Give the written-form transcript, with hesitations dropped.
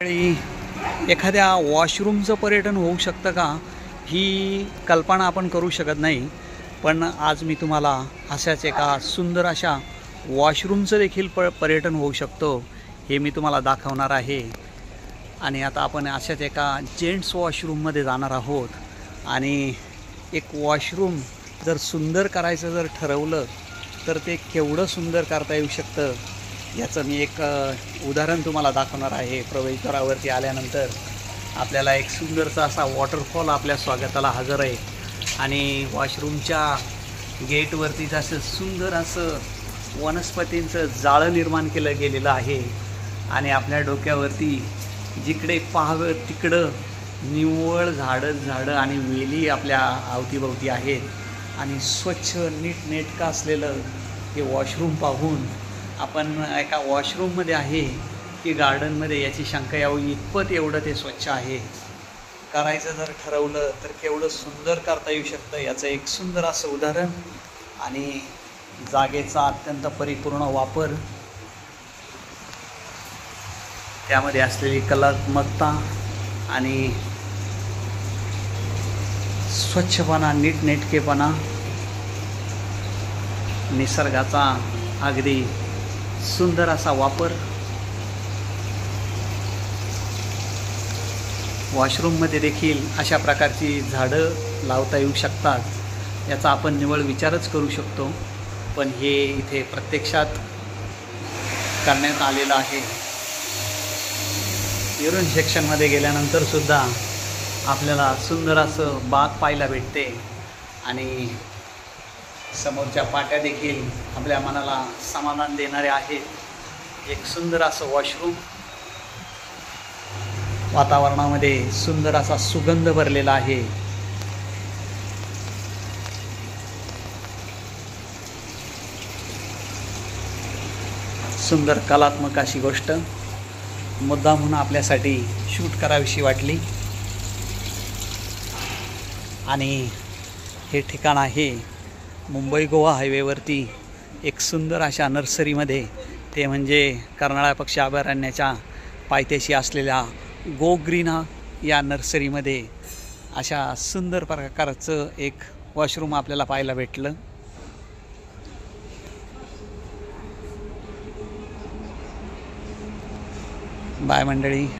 आणि एखाद्या वॉशरूमचं पर्यटन होऊ शकतं का, ही कल्पना आपण करू शकत नाही. पण आज मी तुम्हाला अशाच एका सुंदर अशा वॉशरूमचं देखील पर्यटन होऊ शकतो हे मी तुम्हाला दाखवणार आहे. आणि आता आपण अशाच एका जेंट्स वॉशरूममध्ये जाणार आहोत. आणि एक वॉशरूम जर सुंदर करायचं जर ठरवलं तर ते केवढं सुंदर करता येऊ शकतं याचं मी एक उदाहरण तुम्हाला दाखवणार आहे. प्रवेशद्वारावरती आल्यानंतर आपल्याला एक सुंदरसा असा वॉटरफॉल आपल्या स्वागताला हजर आहे. आणि वॉशरूमच्या गेटवरतीच असं सुंदर असं वनस्पतींचं जाळं निर्माण केलं गेलेलं आहे. आणि आपल्या डोक्यावरती जिकडे पाहावं तिकडं निव्वळ झाडं आणि वेली आपल्या अवतीभवती आहेत. आणि स्वच्छ नीटनेटकं असलेलं हे वॉशरूम पाहून आपण एका वॉशरूममध्ये आहे की गार्डनमध्ये याची शंका यावी इतपत एवढं ते स्वच्छ आहे. करायचं जर ठरवलं तर केवढं सुंदर करता येऊ शकतं याचं एक सुंदर असं उदाहरण. आणि जागेचा अत्यंत परिपूर्ण वापर, त्यामध्ये असलेली कलात्मकता आणि स्वच्छपणा, नीटनेटकेपणा, निसर्गाचा अगदी सुंदर असा वापर. वॉशरूममध्ये देखील अशा प्रकारची झाडं लावता येऊ शकतात याचा आपण निव्वळ विचारच करू शकतो. पण हे इथे प्रत्यक्षात करण्यात आलेलं आहे. युरिन सेक्शनमध्ये गेल्यानंतर सुद्धा आपल्याला सुंदर असं बाग पाहायला भेटते. आणि समोरच्या पाट्या देखील आपल्या मनाला समाधान देणारे आहेत. एक सुंदर असं वॉशरूम, वातावरणामध्ये सुंदर असा सुगंध भरलेला आहे. सुंदर कलात्मक अशी गोष्ट मुद्दामहून आपल्यासाठी शूट करावीशी वाटली. आणि हे ठिकाण आहे मुंबई गोवा हायवेवरती एक सुंदर अशा नर्सरीमध्ये, ते म्हणजे कर्नाळा पक्षी अभयारण्याच्या पायथ्याशी असलेल्या गो ग्रीन या नर्सरीमध्ये अशा सुंदर प्रकारचं एक वॉशरूम आपल्याला पाहायला भेटलं. बाय मंडळी.